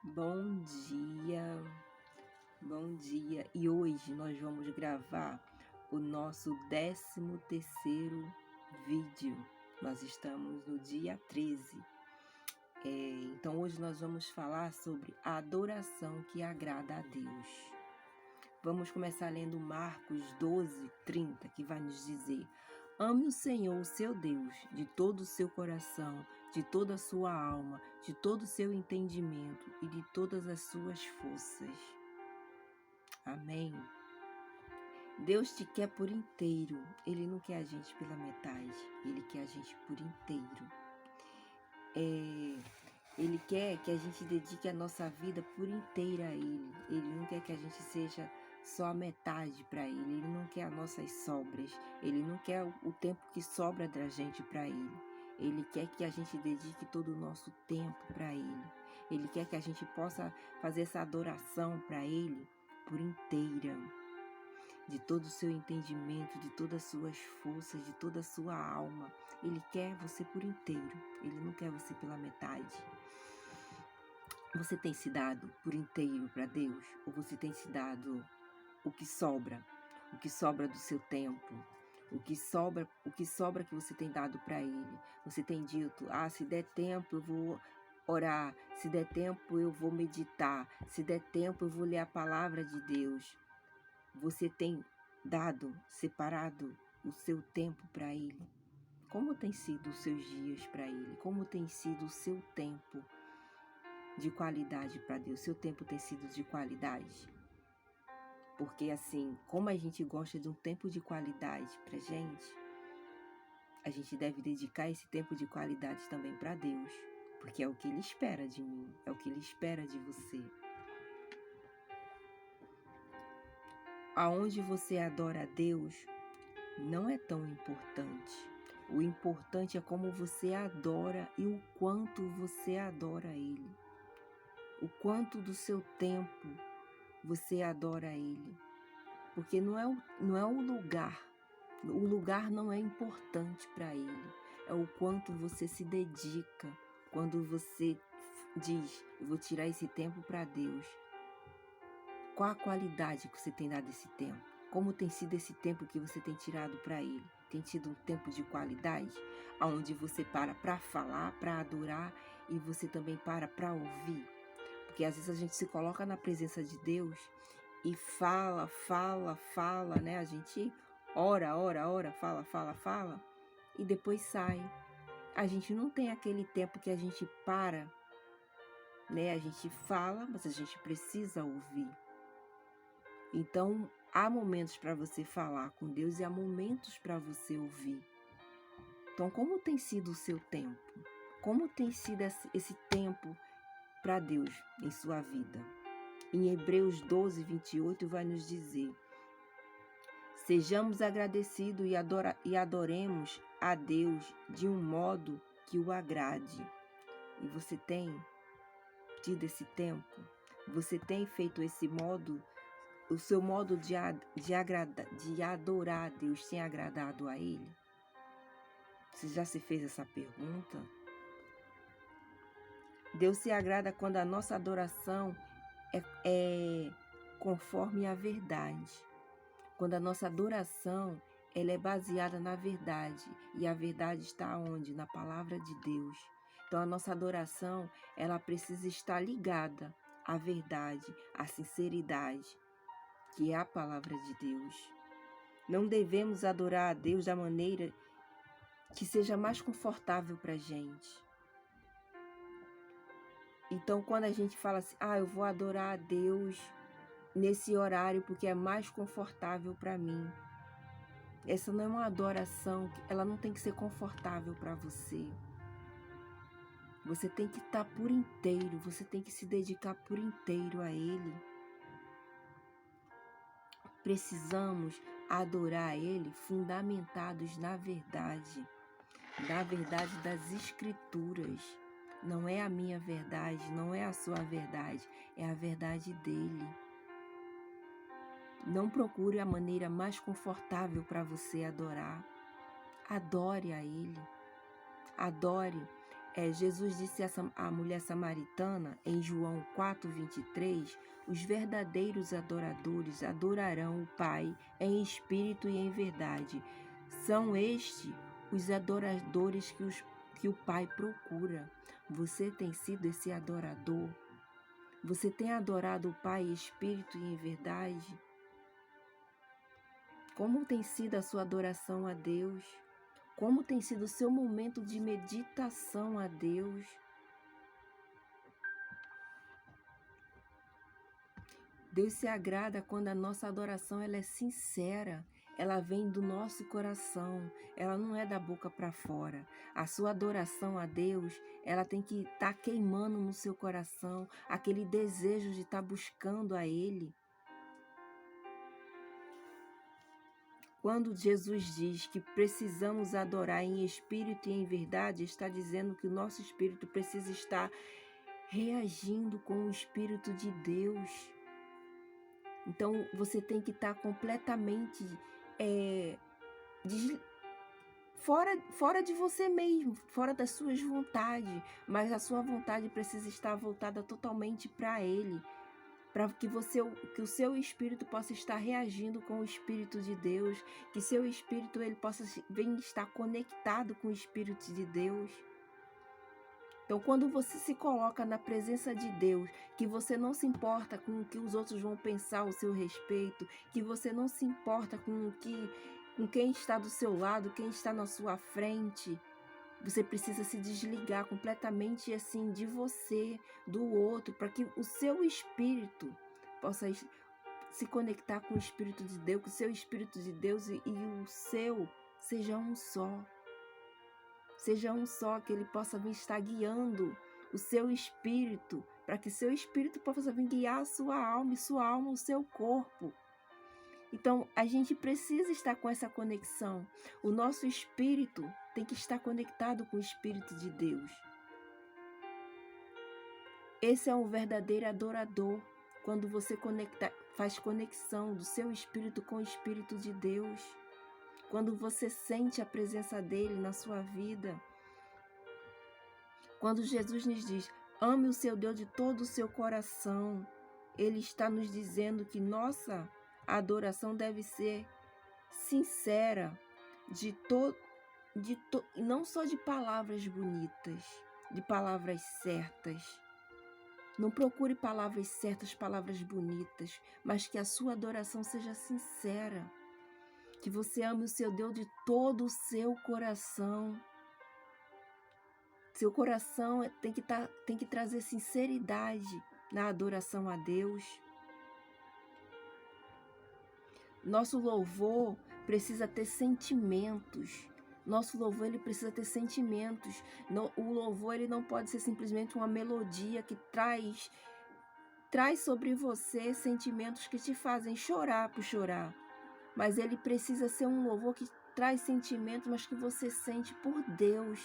Bom dia, bom dia. E hoje nós vamos gravar o nosso 13º vídeo. Nós estamos no dia 13. Então hoje nós vamos falar sobre a adoração que agrada a Deus. Vamos começar lendo Marcos 12:30, que vai nos dizer: ame o Senhor, seu Deus, de todo o seu coração, de toda a sua alma, de todo o seu entendimento e de todas as suas forças. Amém? Deus te quer por inteiro. Ele não quer a gente pela metade. Ele quer a gente por inteiro. Ele quer que a gente dedique a nossa vida por inteira a Ele. Ele não quer que a gente seja só a metade para Ele. Ele não quer as nossas sobras. Ele não quer o tempo que sobra da gente para Ele. Ele quer que a gente dedique todo o nosso tempo para Ele. Ele quer que a gente possa fazer essa adoração para Ele por inteira. De todo o seu entendimento, de todas as suas forças, de toda a sua alma. Ele quer você por inteiro. Ele não quer você pela metade. Você tem se dado por inteiro para Deus? Ou você tem se dado o que sobra? O que sobra do seu tempo? O que sobra que você tem dado para Ele? Você tem dito, se der tempo eu vou orar, se der tempo eu vou meditar, se der tempo eu vou ler a palavra de Deus. Você tem separado o seu tempo para Ele? Como tem sido os seus dias para Ele? Como tem sido o seu tempo de qualidade para Deus? Seu tempo tem sido de qualidade? Porque assim, como a gente gosta de um tempo de qualidade pra gente, a gente deve dedicar esse tempo de qualidade também para Deus, porque é o que Ele espera de mim, é o que Ele espera de você. Aonde você adora a Deus não é tão importante. O importante é como você adora e o quanto você adora Ele. O quanto do seu tempo você adora Ele. Porque não é o lugar. O lugar não é importante para Ele. É o quanto você se dedica. Quando você diz, eu vou tirar esse tempo para Deus. Qual a qualidade que você tem dado esse tempo? Como tem sido esse tempo que você tem tirado para Ele? Tem tido um tempo de qualidade? Onde você para falar, para adorar e você também para ouvir? Porque às vezes a gente se coloca na presença de Deus e fala, né? A gente ora, fala e depois sai. A gente não tem aquele tempo que a gente para, né? A gente fala, mas a gente precisa ouvir. Então, há momentos para você falar com Deus e há momentos para você ouvir. Então, como tem sido o seu tempo? Como tem sido esse tempo para Deus em sua vida? Em Hebreus 12:28 vai nos dizer: sejamos agradecidos e adoremos a Deus de um modo que o agrade. E você tem tido esse tempo? Você tem feito esse modo? O seu modo de adorar a Deus tem agradado a Ele? Você já se fez essa pergunta? Deus se agrada quando a nossa adoração é conforme a verdade. Quando a nossa adoração ela é baseada na verdade. E a verdade está onde? Na palavra de Deus. Então a nossa adoração ela precisa estar ligada à verdade, à sinceridade, que é a palavra de Deus. Não devemos adorar a Deus da maneira que seja mais confortável para a gente. Então, quando a gente fala assim, eu vou adorar a Deus nesse horário porque é mais confortável para mim. Essa não é uma adoração, ela não tem que ser confortável para você. Você tem que estar por inteiro, você tem que se dedicar por inteiro a Ele. Precisamos adorar a Ele fundamentados na verdade das Escrituras. Não é a minha verdade, não é a sua verdade, é a verdade dele. Não procure a maneira mais confortável para você adorar. Adore a Ele. Adore Jesus disse à mulher samaritana, em João 4:23, os verdadeiros adoradores adorarão o Pai em espírito e em verdade. São estes os adoradores que o Pai procura. Você tem sido esse adorador? Você tem adorado o Pai em espírito e em verdade? Como tem sido a sua adoração a Deus? Como tem sido o seu momento de meditação a Deus? Deus se agrada quando a nossa adoração ela é sincera, ela vem do nosso coração, ela não é da boca para fora. A sua adoração a Deus, ela tem que estar queimando no seu coração, aquele desejo de estar buscando a Ele. Quando Jesus diz que precisamos adorar em espírito e em verdade, está dizendo que o nosso espírito precisa estar reagindo com o Espírito de Deus. Então, você tem que estar completamente fora de você mesmo, fora das suas vontades, mas a sua vontade precisa estar voltada totalmente para Ele, para que o seu espírito possa estar reagindo com o Espírito de Deus, que seu espírito ele possa estar conectado com o Espírito de Deus. Então, quando você se coloca na presença de Deus, que você não se importa com o que os outros vão pensar ao seu respeito, que você não se importa com quem está do seu lado, quem está na sua frente, você precisa se desligar completamente assim de você, do outro, para que o seu espírito possa se conectar com o Espírito de Deus, que o seu Espírito de Deus e o seu seja um só. Seja um só, que ele possa vir estar guiando o seu espírito, para que seu espírito possa vir guiar a sua alma e sua alma o seu corpo. Então, a gente precisa estar com essa conexão. O nosso espírito tem que estar conectado com o Espírito de Deus. Esse é um verdadeiro adorador, quando você faz conexão do seu espírito com o Espírito de Deus. Quando você sente a presença dele na sua vida. Quando Jesus nos diz, ame o seu Deus de todo o seu coração, ele está nos dizendo que nossa adoração deve ser sincera, não só de palavras bonitas, de palavras certas. Não procure palavras certas, palavras bonitas, mas que a sua adoração seja sincera. Que você ame o seu Deus de todo o seu coração. Seu coração tem que trazer sinceridade na adoração a Deus. Nosso louvor precisa ter sentimentos. Nosso louvor ele precisa ter sentimentos. O louvor ele não pode ser simplesmente uma melodia que traz sobre você sentimentos que te fazem chorar por chorar. Mas ele precisa ser um louvor que traz sentimentos, mas que você sente por Deus.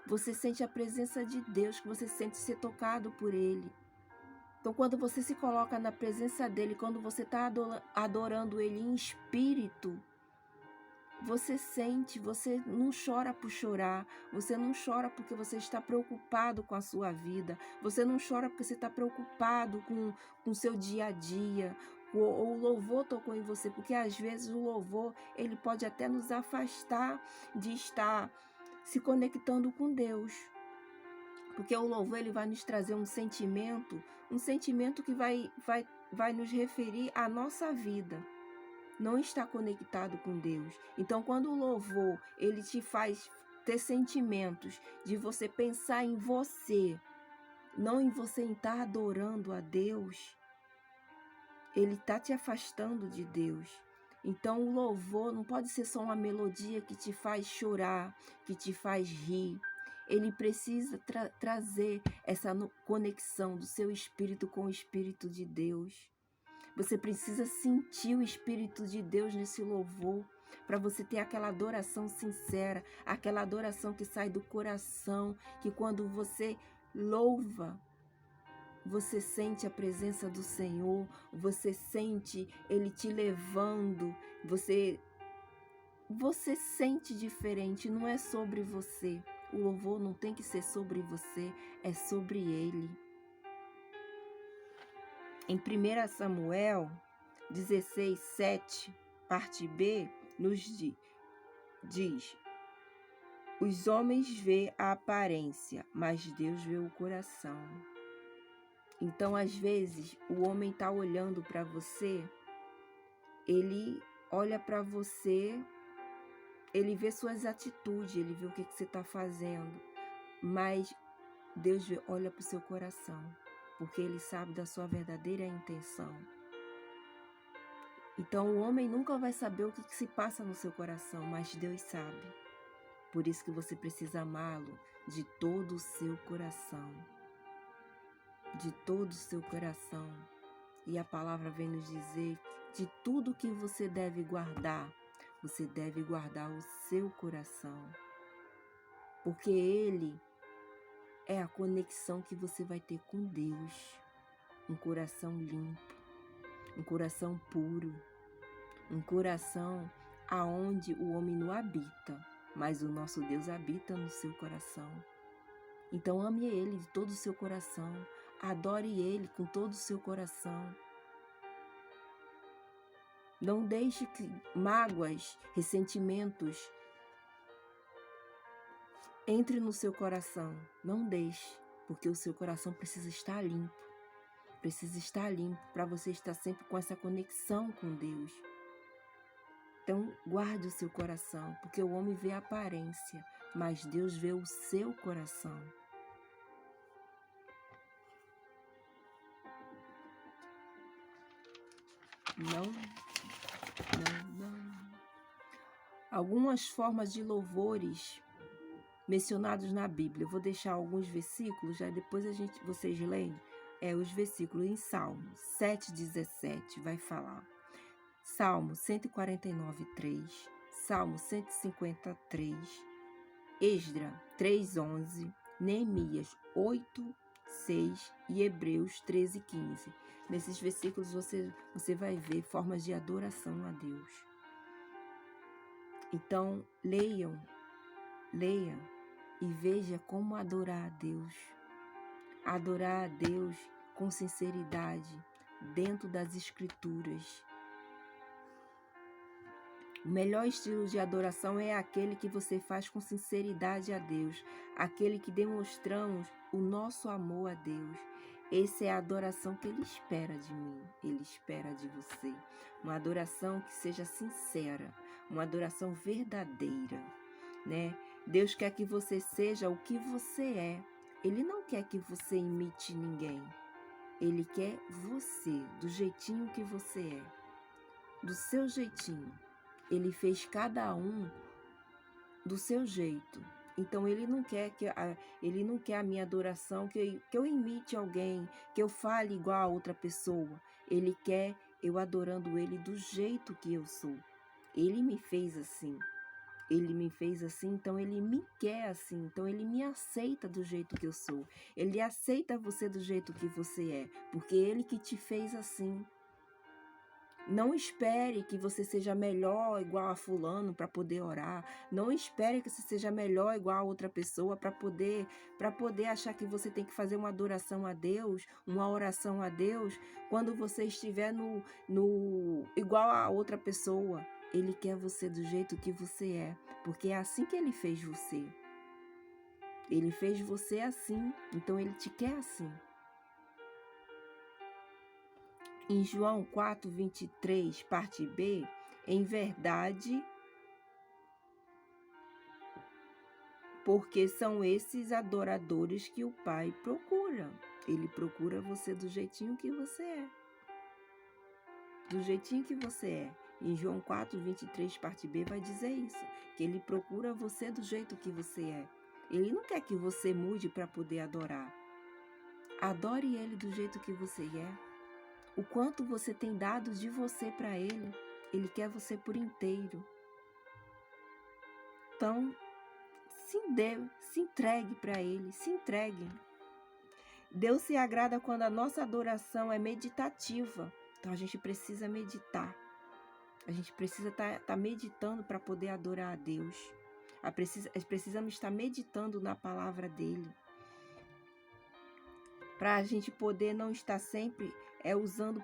Você sente a presença de Deus, que você sente ser tocado por Ele. Então, quando você se coloca na presença dEle, quando você está adorando Ele em espírito, você sente, você não chora por chorar, você não chora porque você está preocupado com a sua vida, você não chora porque você está preocupado com o seu dia a dia, ou o louvor tocou em você, porque às vezes o louvor ele pode até nos afastar de estar se conectando com Deus, porque o louvor ele vai nos trazer um sentimento que vai nos referir à nossa vida, não está conectado com Deus. Então, quando o louvor ele te faz ter sentimentos de você pensar em você, não em você estar adorando a Deus, ele está te afastando de Deus. Então o louvor não pode ser só uma melodia que te faz chorar, que te faz rir. Ele precisa trazer essa conexão do seu espírito com o Espírito de Deus. Você precisa sentir o Espírito de Deus nesse louvor, para você ter aquela adoração sincera, aquela adoração que sai do coração, que quando você louva, você sente a presença do Senhor, você sente Ele te levando, você sente diferente, não é sobre você. o louvor não tem que ser sobre você, é sobre Ele. Em 1 Samuel 16, 7, parte B, nos diz: os homens vê a aparência, mas Deus vê o coração. Então, às vezes, o homem está olhando para você, ele olha para você, ele vê suas atitudes, ele vê o que você está fazendo, mas Deus olha para o seu coração, porque Ele sabe da sua verdadeira intenção. Então, o homem nunca vai saber o que se passa no seu coração, mas Deus sabe. Por isso que você precisa amá-lo de todo o seu coração. De todo o seu coração. E a palavra vem nos dizer que de tudo que você deve guardar o seu coração. Porque ele é a conexão que você vai ter com Deus. Um coração limpo, um coração puro, um coração aonde o homem não habita, mas o nosso Deus habita no seu coração. Então ame Ele de todo o seu coração, adore Ele com todo o seu coração. Não deixe que mágoas, ressentimentos entre no seu coração. Não deixe, porque o seu coração precisa estar limpo. Precisa estar limpo para você estar sempre com essa conexão com Deus. Então, guarde o seu coração, porque o homem vê a aparência, mas Deus vê o seu coração. Não. Algumas formas de louvores mencionados na Bíblia. Eu vou deixar alguns versículos, aí depois vocês leem os versículos em Salmo 7,17, vai falar. Salmo 149, 3, Salmo 153, Esdra 3:11, Neemias 8, 6 e Hebreus 13:15. Nesses versículos você vai ver formas de adoração a Deus. Então, leia e veja como adorar a Deus. Adorar a Deus com sinceridade, dentro das Escrituras. O melhor estilo de adoração é aquele que você faz com sinceridade a Deus, aquele que demonstramos o nosso amor a Deus. Essa é a adoração que Ele espera de mim, Ele espera de você. Uma adoração que seja sincera, uma adoração verdadeira, né? Deus quer que você seja o que você é. Ele não quer que você imite ninguém. Ele quer você, do jeitinho que você é, do seu jeitinho. Ele fez cada um do seu jeito. Então Ele não quer a minha adoração, que eu imite alguém, que eu fale igual a outra pessoa. Ele quer eu adorando Ele do jeito que eu sou. Ele me fez assim. Ele me fez assim, então Ele me quer assim. Então Ele me aceita do jeito que eu sou. Ele aceita você do jeito que você é, porque Ele que te fez assim. Não espere que você seja melhor igual a fulano para poder orar. Não espere que você seja melhor igual a outra pessoa para poder achar que você tem que fazer uma adoração a Deus, uma oração a Deus, quando você estiver no igual a outra pessoa. Ele quer você do jeito que você é, porque é assim que Ele fez você. Ele fez você assim, então Ele te quer assim. Em João 4:23, parte B, em verdade, porque são esses adoradores que o Pai procura. Ele procura você do jeitinho que você é. Do jeitinho que você é. Em João 4:23, parte B, vai dizer isso, que Ele procura você do jeito que você é. Ele não quer que você mude para poder adorar. Adore Ele do jeito que você é. O quanto você tem dado de você para Ele. Ele quer você por inteiro. Então, se entregue para Ele, se entregue. Deus se agrada quando a nossa adoração é meditativa. Então, a gente precisa meditar. A gente precisa estar meditando para poder adorar a Deus. Precisamos estar meditando na palavra dele, para a gente poder não estar sempre usando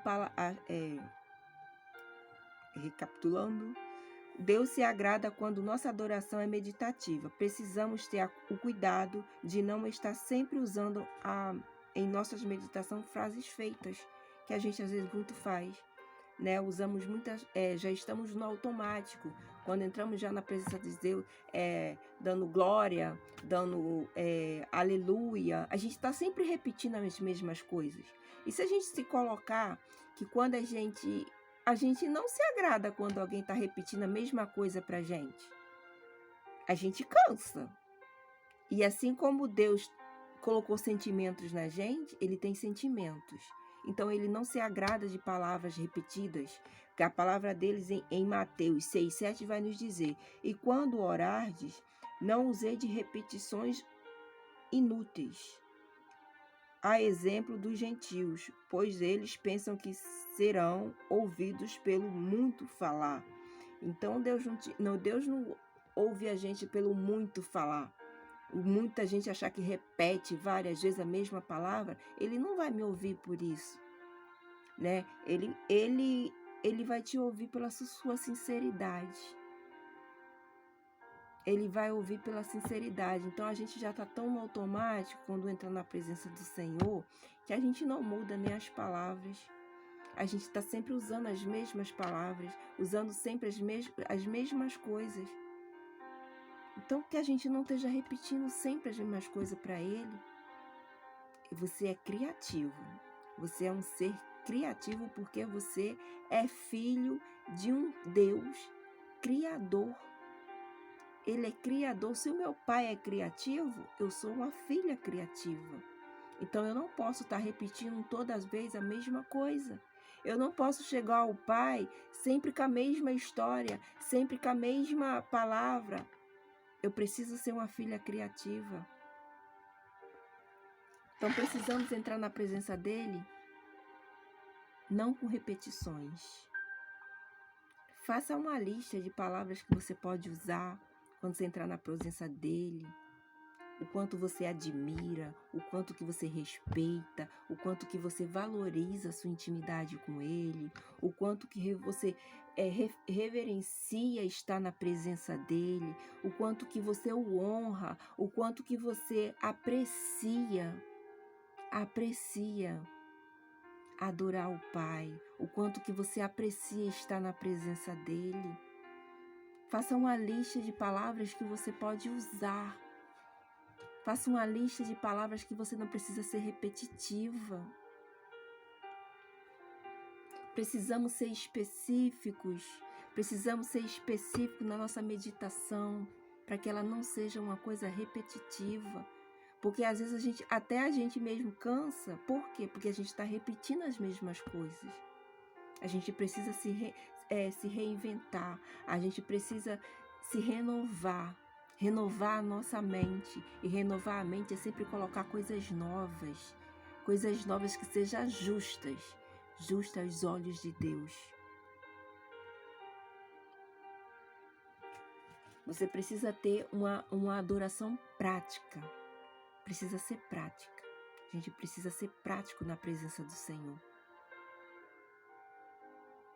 recapitulando. Deus se agrada quando nossa adoração é meditativa. Precisamos ter o cuidado de não estar sempre usando em nossas meditações frases feitas, que a gente às vezes muito faz, né? Usamos muitas, já estamos no automático. Quando entramos já na presença de Deus, dando glória, dando aleluia, a gente está sempre repetindo as mesmas coisas. E se a gente se colocar que quando a gente não se agrada quando alguém está repetindo a mesma coisa para a gente cansa. E assim como Deus colocou sentimentos na gente, ele tem sentimentos. Então ele não se agrada de palavras repetidas, que a palavra deles em Mateus 6:7 vai nos dizer: e quando orardes, não usei de repetições inúteis, a exemplo dos gentios, pois eles pensam que serão ouvidos pelo muito falar. Então Deus não ouve a gente pelo muito falar. Muita gente achar que repete várias vezes a mesma palavra, ele não vai me ouvir por isso, né? Ele vai te ouvir pela sua sinceridade. Ele vai ouvir pela sinceridade. Então a gente já está tão no automático quando entra na presença do Senhor, que a gente não muda nem as palavras. A gente está sempre usando as mesmas palavras, usando sempre as mesmas coisas. Então que a gente não esteja repetindo sempre as mesmas coisas para Ele. Você é criativo. Você é um ser criativo porque você é filho de um Deus criador. Ele é criador. Se o meu pai é criativo, eu sou uma filha criativa. Então eu não posso estar repetindo todas as vezes a mesma coisa. Eu não posso chegar ao pai sempre com a mesma história, sempre com a mesma palavra. Eu preciso ser uma filha criativa. Então precisamos entrar na presença dele, não com repetições. Faça uma lista de palavras que você pode usar quando você entrar na presença dele. O quanto você admira, o quanto que você respeita, o quanto que você valoriza a sua intimidade com ele, o quanto que você reverencia estar na presença dele, o quanto que você o honra, o quanto que você aprecia adorar o Pai, o quanto que você aprecia estar na presença dele. Faça uma lista de palavras que você pode usar. Faça uma lista de palavras que você não precisa ser repetitiva. Precisamos ser específicos. Precisamos ser específicos na nossa meditação, para que ela não seja uma coisa repetitiva. Porque às vezes até a gente mesmo cansa. Por quê? Porque a gente está repetindo as mesmas coisas. A gente precisa se reinventar. A gente precisa se renovar. Renovar a nossa mente. E renovar a mente é sempre colocar coisas novas. Coisas novas que sejam justas. Justas aos olhos de Deus. Você precisa ter uma adoração prática. Precisa ser prática. A gente precisa ser prático na presença do Senhor.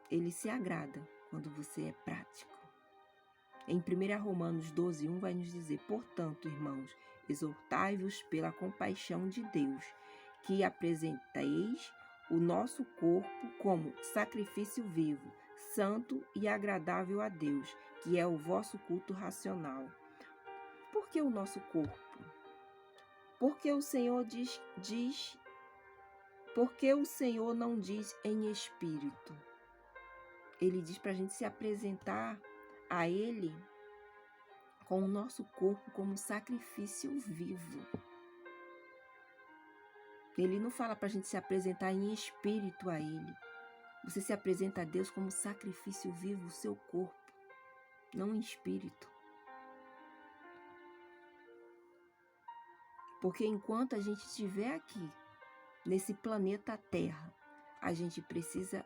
Ele se agrada quando você é prático. Em 1 Romanos 12:1 vai nos dizer: portanto, irmãos, exortai-vos pela compaixão de Deus, que apresenteis o nosso corpo como sacrifício vivo, santo e agradável a Deus, que é o vosso culto racional. Por que o nosso corpo? Porque o Senhor porque o Senhor não diz em espírito. Ele diz para a gente se apresentar a Ele com o nosso corpo como sacrifício vivo. Ele não fala para a gente se apresentar em espírito a Ele. Você se apresenta a Deus como sacrifício vivo, o seu corpo, não em espírito. Porque enquanto a gente estiver aqui, nesse planeta Terra, a gente precisa,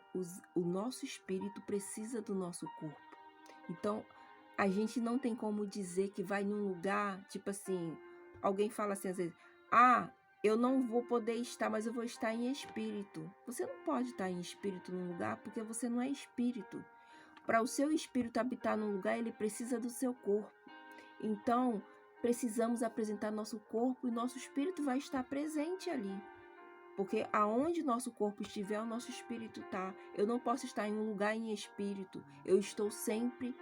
o nosso espírito precisa do nosso corpo. Então, A gente não tem como dizer que vai num lugar, tipo assim, alguém fala assim às vezes, eu não vou poder estar, mas eu vou estar em espírito. Você não pode estar em espírito num lugar porque você não é espírito. Para o seu espírito habitar num lugar, ele precisa do seu corpo. Então, precisamos apresentar nosso corpo e nosso espírito vai estar presente ali. Porque aonde nosso corpo estiver, o nosso espírito está. Eu não posso estar em um lugar em espírito. Eu estou sempre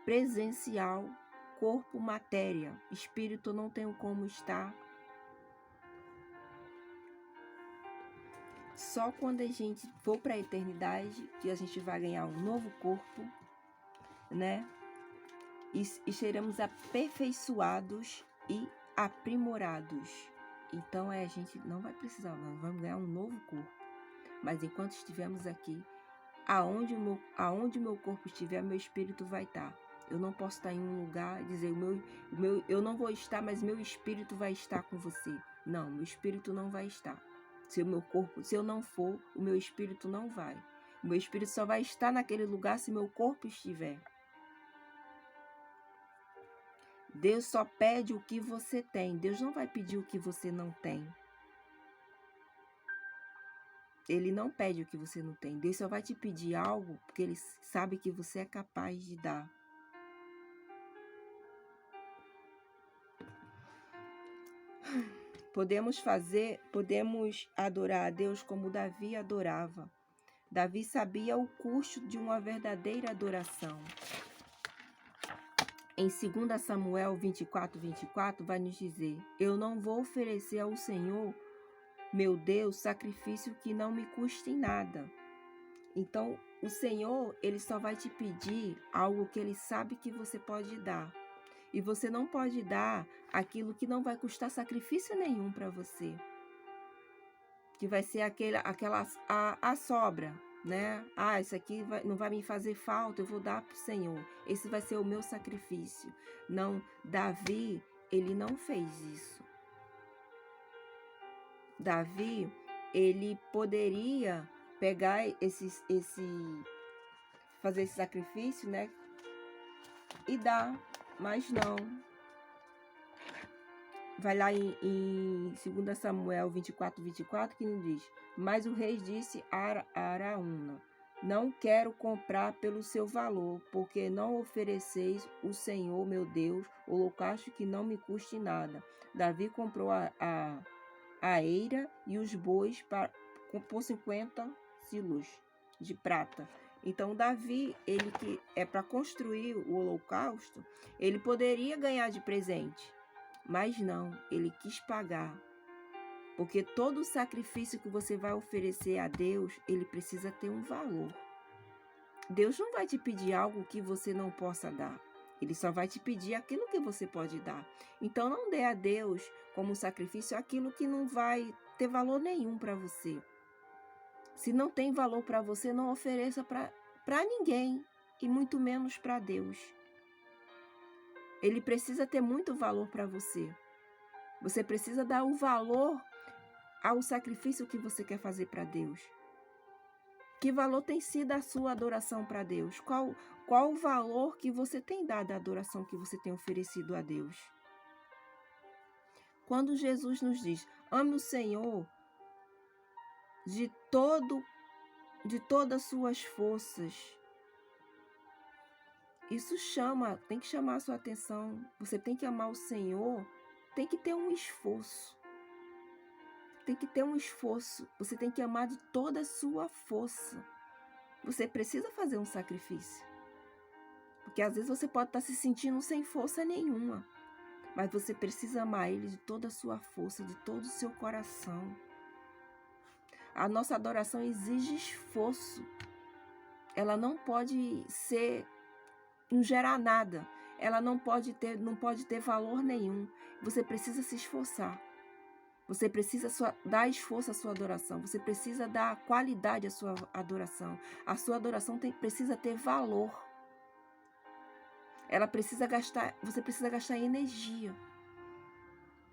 presencial, corpo, matéria. Espírito não tenho como estar. Só quando a gente for para a eternidade que a gente vai ganhar um novo corpo, né? E seremos aperfeiçoados e aprimorados. Então a gente não vai precisar, nós vamos ganhar um novo corpo. Mas enquanto estivermos aqui, aonde o meu corpo estiver, meu espírito vai estar. Eu não posso estar em um lugar e dizer, eu não vou estar, mas meu espírito vai estar com você. Não, meu espírito não vai estar. Se eu não for, o meu espírito não vai. O meu espírito só vai estar naquele lugar se meu corpo estiver. Deus só pede o que você tem. Deus não vai pedir o que você não tem. Ele não pede o que você não tem. Deus só vai te pedir algo porque Ele sabe que você é capaz de dar. Podemos adorar a Deus como Davi adorava. Davi sabia o custo de uma verdadeira adoração. Em 2 Samuel 24:24 vai nos dizer, eu não vou oferecer ao Senhor, meu Deus, sacrifício que não me custe nada. Então, o Senhor, Ele só vai te pedir algo que Ele sabe que você pode dar. E você não pode dar aquilo que não vai custar sacrifício nenhum para você. Que vai ser a sobra, né? Isso aqui não vai me fazer falta, eu vou dar para o Senhor. Esse vai ser o meu sacrifício. Não, Davi, ele não fez isso. Davi, ele poderia pegar fazer esse sacrifício, né? E dar, mas não. Vai lá em 2 Samuel 24:24 que nos diz, mas o rei disse a Araúna, não quero comprar pelo seu valor, porque não ofereceis o Senhor, meu Deus, holocausto que não me custe nada. Davi comprou a eira e os bois por 50 silos de prata. Então Davi, ele que é para construir o holocausto, ele poderia ganhar de presente. Mas não, ele quis pagar. Porque todo sacrifício que você vai oferecer a Deus, ele precisa ter um valor. Deus não vai te pedir algo que você não possa dar. Ele só vai te pedir aquilo que você pode dar. Então não dê a Deus como sacrifício aquilo que não vai ter valor nenhum para você. Se não tem valor para você, não ofereça para ninguém, e muito menos para Deus. Ele precisa ter muito valor para você. Você precisa dar o valor ao sacrifício que você quer fazer para Deus. Que valor tem sido a sua adoração para Deus? Qual o valor que você tem dado à adoração que você tem oferecido a Deus? Quando Jesus nos diz, ame o Senhor de todas as suas forças, isso tem que chamar a sua atenção. Você tem que amar o Senhor, tem que ter um esforço. Tem que ter um esforço. Você tem que amar de toda a sua força. Você precisa fazer um sacrifício. Porque às vezes você pode estar se sentindo sem força nenhuma. Mas você precisa amar Ele de toda a sua força, de todo o seu coração. A nossa adoração exige esforço. Ela não pode não gerar nada. Ela não pode ter valor nenhum. Você precisa se esforçar. Você precisa dar esforço à sua adoração. Você precisa dar qualidade à sua adoração. A sua adoração precisa ter valor. Você precisa gastar energia.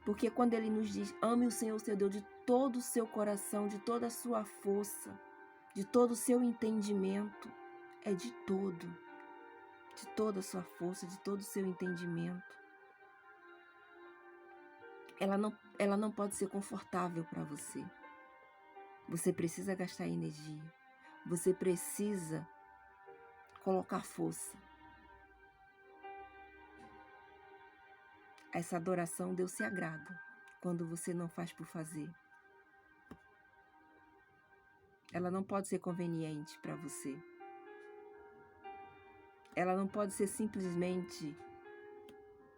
Porque quando Ele nos diz, ame o Senhor, seu Deus, de todo o seu coração, de toda a sua força, de todo o seu entendimento, é de todo. de toda a sua força, de todo o seu entendimento. Ela não pode ser confortável para você. Você precisa gastar energia. Você precisa colocar força. Essa adoração, Deus se agrada quando você não faz por fazer. Ela não pode ser conveniente para você. Ela não pode ser simplesmente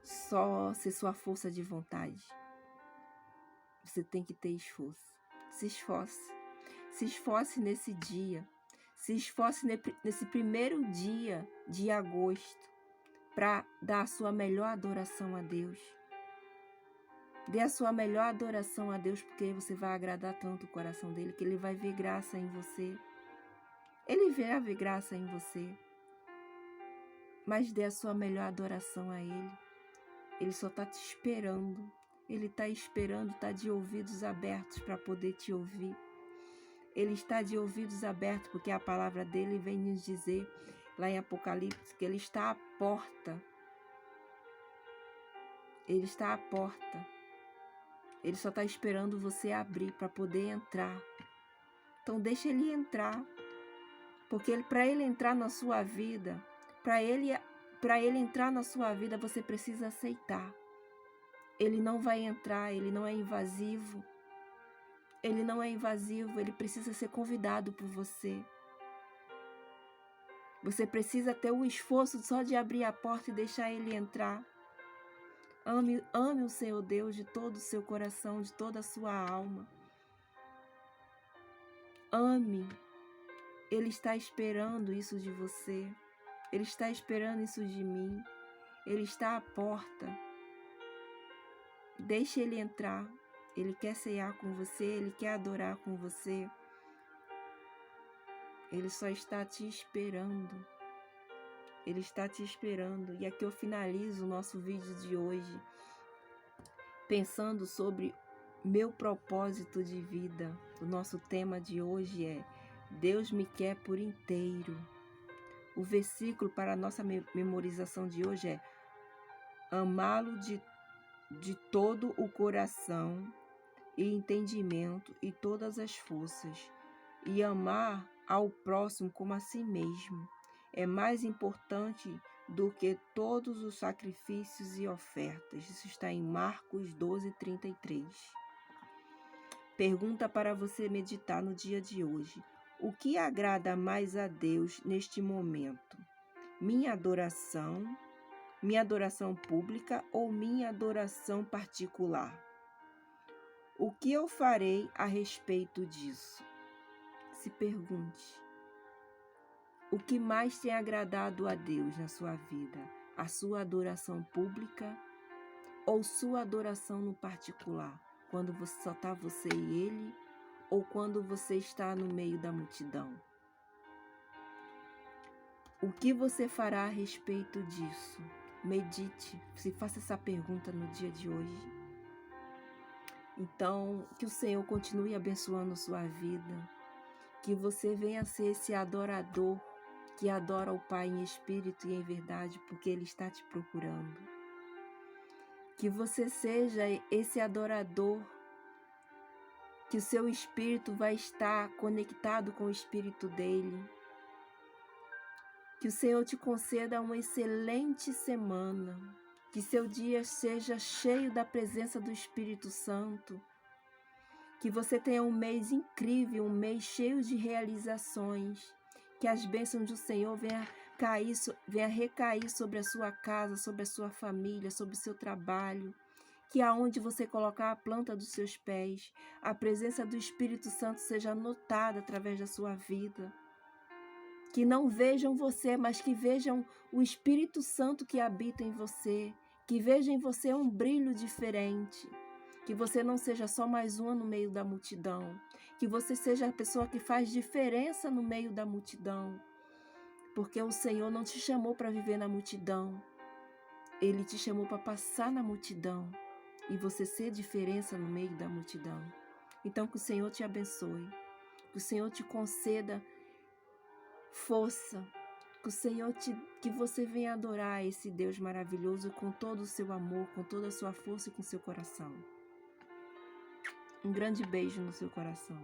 só ser sua força de vontade. Você tem que ter esforço. Se esforce. Se esforce nesse dia. Se esforce nesse primeiro dia de agosto para dar a sua melhor adoração a Deus. Dê a sua melhor adoração a Deus, porque você vai agradar tanto o coração dele que ele vai ver graça em você. Ele vai ver graça em você. Mas dê a sua melhor adoração a ele. Ele só está te esperando. Ele está esperando, está de ouvidos abertos para poder te ouvir. Ele está de ouvidos abertos porque a palavra dele vem nos dizer, lá em Apocalipse, que ele está à porta. Ele está à porta. Ele só está esperando você abrir para poder entrar. Então deixa ele entrar. Porque para ele entrar na sua vida, para ele entrar na sua vida, você precisa aceitar. Ele não vai entrar, ele não é invasivo. Ele não é invasivo, ele precisa ser convidado por você. Você precisa ter o esforço só de abrir a porta e deixar ele entrar. Ame o Senhor Deus de todo o seu coração, de toda a sua alma. Ame. Ele está esperando isso de você. Ele está esperando isso de mim. Ele está à porta. Deixe ele entrar. Ele quer ceiar com você, ele quer adorar com você. Ele só está te esperando. Ele está te esperando. E aqui eu finalizo o nosso vídeo de hoje, pensando sobre meu propósito de vida. O nosso tema de hoje é Deus me quer por inteiro. O versículo para a nossa memorização de hoje é amá-lo de todo o coração e entendimento e todas as forças, e amar ao próximo como a si mesmo é mais importante do que todos os sacrifícios e ofertas. Isso está em Marcos 12:33. Pergunta para você meditar no dia de hoje. O que agrada mais a Deus neste momento? Minha adoração pública ou minha adoração particular? O que eu farei a respeito disso? Se pergunte. O que mais tem agradado a Deus na sua vida? A sua adoração pública ou sua adoração no particular? Quando só está você e Ele ou quando você está no meio da multidão? O que você fará a respeito disso? Medite, se faça essa pergunta no dia de hoje. Então, que o Senhor continue abençoando sua vida, que você venha ser esse adorador que adora o Pai em espírito e em verdade, porque Ele está te procurando. Que você seja esse adorador, que o seu espírito vai estar conectado com o espírito dele. Que o Senhor te conceda uma excelente semana, que seu dia seja cheio da presença do Espírito Santo, que você tenha um mês incrível, um mês cheio de realizações, que as bênçãos do Senhor venham recair sobre a sua casa, sobre a sua família, sobre o seu trabalho, que aonde você colocar a planta dos seus pés, a presença do Espírito Santo seja notada através da sua vida. Que não vejam você, mas que vejam o Espírito Santo que habita em você, que vejam em você um brilho diferente, que você não seja só mais uma no meio da multidão, que você seja a pessoa que faz diferença no meio da multidão, porque o Senhor não te chamou para viver na multidão, Ele te chamou para passar na multidão e você ser diferença no meio da multidão. Então que o Senhor te abençoe, que o Senhor te conceda força, Que você venha adorar esse Deus maravilhoso com todo o seu amor, com toda a sua força e com seu coração. Um grande beijo no seu coração.